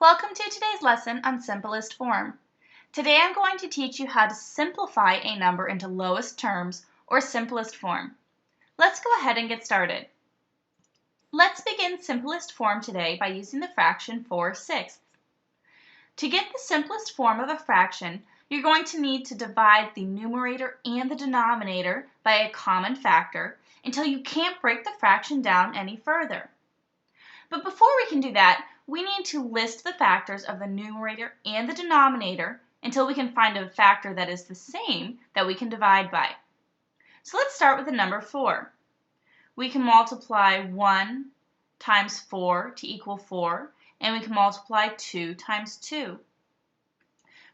Welcome to today's lesson on simplest form. Today I'm going to teach you how to simplify a number into lowest terms or simplest form. Let's go ahead and get started. Let's begin simplest form today by using the fraction 4/6. To get the simplest form of a fraction, you're going to need to divide the numerator and the denominator by a common factor until you can't break the fraction down any further. But before we can do that, we need to list the factors of the numerator and the denominator until we can find a factor that is the same that we can divide by. So let's start with the number 4. We can multiply 1 times 4 to equal 4, and we can multiply 2 times 2.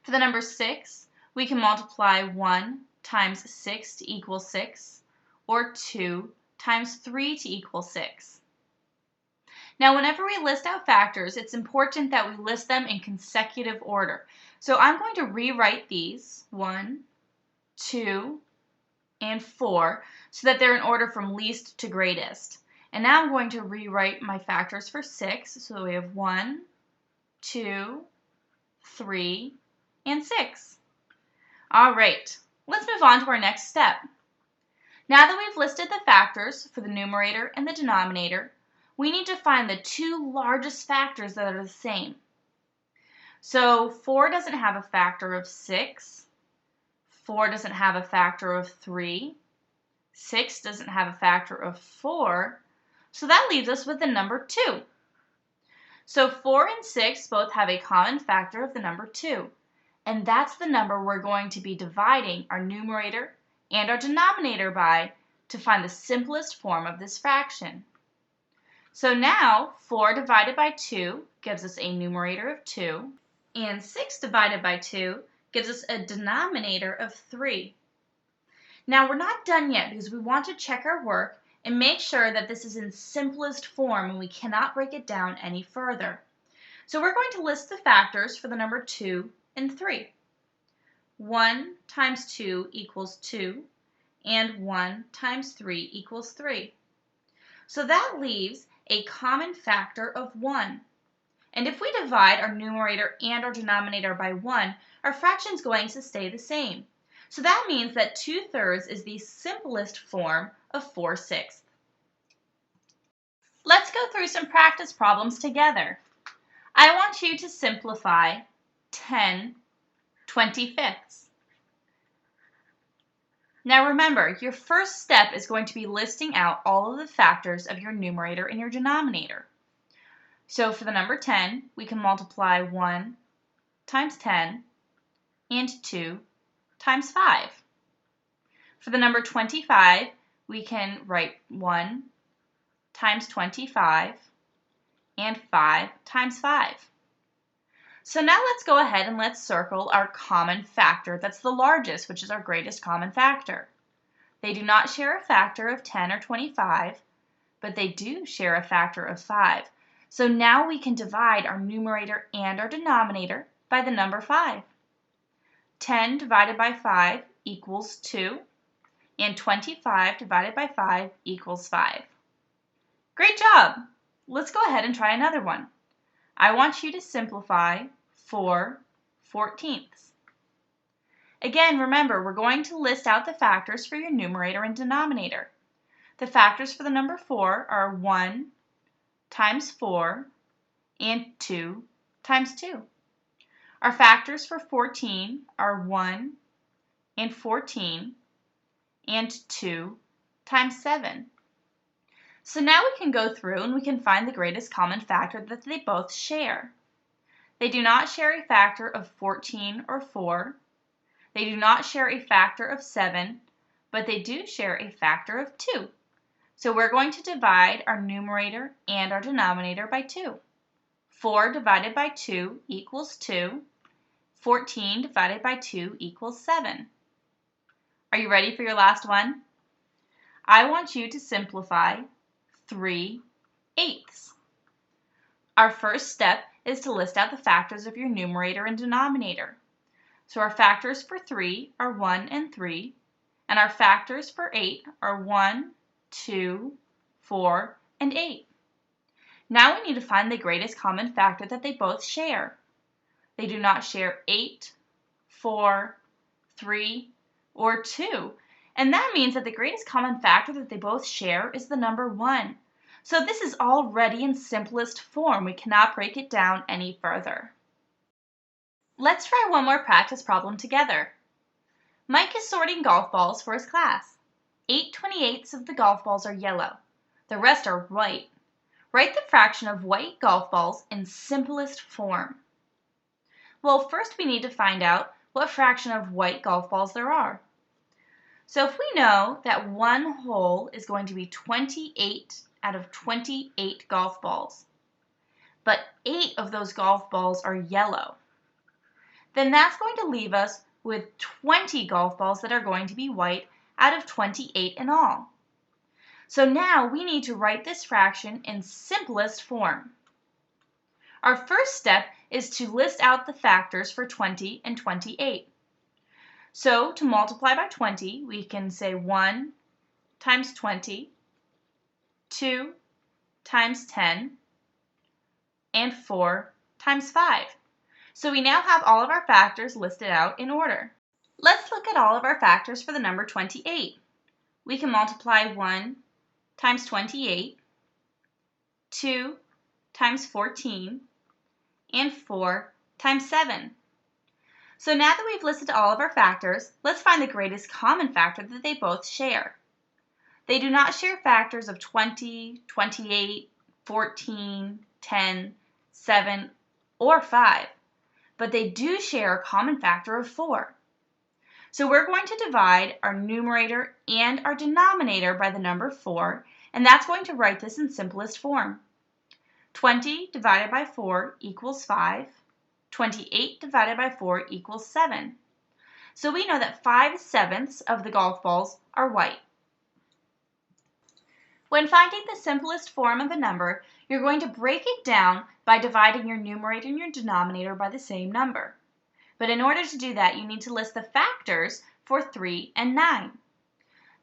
For the number 6, we can multiply 1 times 6 to equal 6, or 2 times 3 to equal 6. Now, whenever we list out factors, it's important that we list them in consecutive order. So I'm going to rewrite these, 1, 2, and 4, so that they're in order from least to greatest. And now I'm going to rewrite my factors for 6, so we have 1, 2, 3, and 6. All right, let's move on to our next step. Now that we've listed the factors for the numerator and the denominator, we need to find the two largest factors that are the same. So 4 doesn't have a factor of 6. 4 doesn't have a factor of 3. 6 doesn't have a factor of 4. So that leaves us with the number 2. So 4 and 6 both have a common factor of the number 2. And that's the number we're going to be dividing our numerator and our denominator by to find the simplest form of this fraction. So now 4 divided by 2 gives us a numerator of 2, and 6 divided by 2 gives us a denominator of 3. Now we're not done yet because we want to check our work and make sure that this is in simplest form and we cannot break it down any further. So we're going to list the factors for the number 2 and 3. 1 times 2 equals 2, and 1 times 3 equals 3. So that leaves a common factor of 1. And if we divide our numerator and our denominator by 1, our fraction is going to stay the same. So that means that 2/3 is the simplest form of 4/6. Let's go through some practice problems together. I want you to simplify 10/25. Now remember, your first step is going to be listing out all of the factors of your numerator and your denominator. So for the number 10, we can multiply 1 times 10 and 2 times 5. For the number 25, we can write 1 times 25 and 5 times 5. So now let's go ahead and let's circle our common factor that's the largest, which is our greatest common factor. They do not share a factor of 10 or 25, but they do share a factor of 5. So now we can divide our numerator and our denominator by the number 5. 10 divided by 5 equals 2, and 25 divided by 5 equals 5. Great job! Let's go ahead and try another one. I want you to simplify 4/14. Again, remember, we're going to list out the factors for your numerator and denominator. The factors for the number 4 are 1 times 4 and 2 times 2. Our factors for 14 are 1 and 14 and 2 times 7. So now we can go through and we can find the greatest common factor that they both share. They do not share a factor of 14 or 4. They do not share a factor of 7, but they do share a factor of 2. So we're going to divide our numerator and our denominator by 2. 4 divided by 2 equals 2. 14 divided by 2 equals 7. Are you ready for your last one? I want you to simplify 3/8. Our first step is to list out the factors of your numerator and denominator. So our factors for 3 are 1 and 3, and our factors for 8 are 1, 2, 4, and 8. Now we need to find the greatest common factor that they both share. They do not share 8, 4, 3, or 2. And that means that the greatest common factor that they both share is the number 1. So this is already in simplest form. We cannot break it down any further. Let's try one more practice problem together. Mike is sorting golf balls for his class. 8/28 of the golf balls are yellow. The rest are white. Write the fraction of white golf balls in simplest form. Well, first we need to find out what fraction of white golf balls there are. So if we know that one hole is going to be 28 out of 28 golf balls, but 8 of those golf balls are yellow, then that's going to leave us with 20 golf balls that are going to be white out of 28 in all. So now we need to write this fraction in simplest form. Our first step is to list out the factors for 20 and 28. So to multiply by 20, we can say 1 times 20, 2 times 10, and 4 times 5. So we now have all of our factors listed out in order. Let's look at all of our factors for the number 28. We can multiply 1 times 28, 2 times 14, and 4 times 7. So now that we've listed all of our factors, let's find the greatest common factor that they both share. They do not share factors of 20, 28, 14, 10, 7, or 5, but they do share a common factor of 4. So we're going to divide our numerator and our denominator by the number 4, and that's going to write this in simplest form. 20 divided by 4 equals 5. 28 divided by 4 equals 7. So we know that 5/7 of the golf balls are white. When finding the simplest form of a number, you're going to break it down by dividing your numerator and your denominator by the same number. But in order to do that, you need to list the factors for 3 and 9.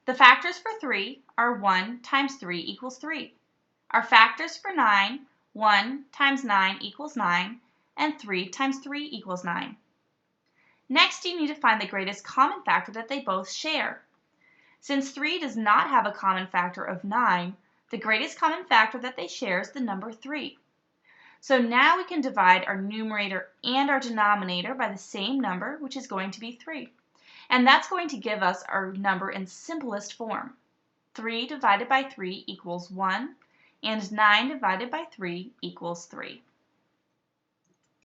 The factors for 3 are 1 times 3 equals 3. Our factors for 9, 1 times 9 equals 9, and 3 times 3 equals 9. Next, you need to find the greatest common factor that they both share. Since 3 does not have a common factor of 9, the greatest common factor that they share is the number 3. So now we can divide our numerator and our denominator by the same number, which is going to be 3. And that's going to give us our number in simplest form. 3 divided by 3 equals 1, and 9 divided by 3 equals 3.